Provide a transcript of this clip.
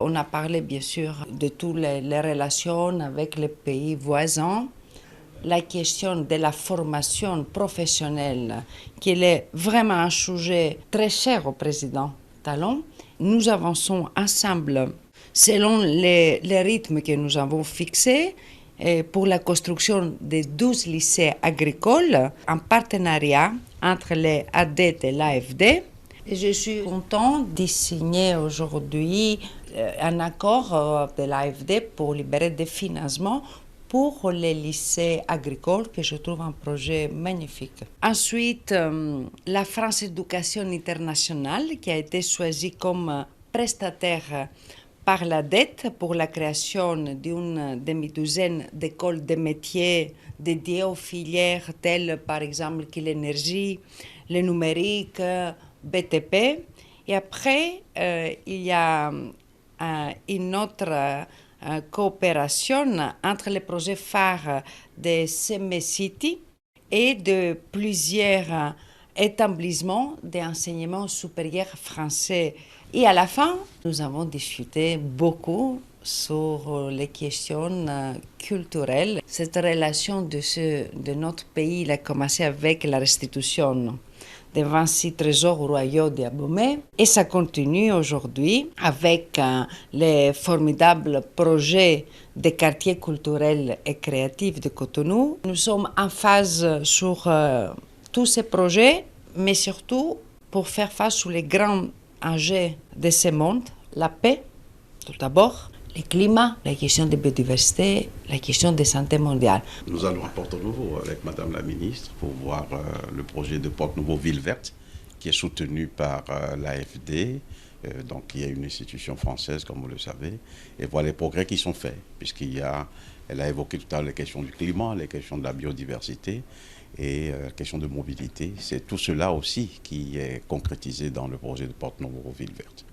On a parlé bien sûr de toutes les relations avec les pays voisins. La question de la formation professionnelle, qui est vraiment un sujet très cher au président Talon. Nous avançons ensemble selon les rythmes que nous avons fixés pour la construction de 12 lycées agricoles en partenariat entre les ADET et l'AFD. Je suis contente de signer aujourd'hui un accord de l'AFD pour libérer des financements pour les lycées agricoles, que je trouve un projet magnifique. Ensuite, la France Éducation Internationale, qui a été choisie comme prestataire par la dette pour la création d'une demi-douzaine d'écoles de métiers dédiées aux filières telles par exemple que l'énergie, le numérique, BTP. Et après, il y a une autre coopération entre les projets phares de CME City et de plusieurs établissements d'enseignement supérieur français. Et à la fin, nous avons discuté beaucoup sur les questions culturelles. Cette relation de notre pays a commencé avec la restitution des 26 trésors au royaume d'Abomey. Et ça continue aujourd'hui avec les formidables projets des quartiers culturels et créatifs de Cotonou. Nous sommes en phase sur tous ces projets, mais surtout pour faire face aux grands enjeux de ce monde, la paix, tout d'abord, le climat, la question de biodiversité, la question de santé mondiale. Nous allons à Porto Novo avec Madame la Ministre pour voir le projet de Porto Novo Ville Verte qui est soutenu par l'AFD, donc il y a une institution française comme vous le savez, et voir les progrès qui sont faits, elle a évoqué tout à l'heure les questions du climat, les questions de la biodiversité et la question de mobilité. C'est tout cela aussi qui est concrétisé dans le projet de Porto Novo Ville Verte.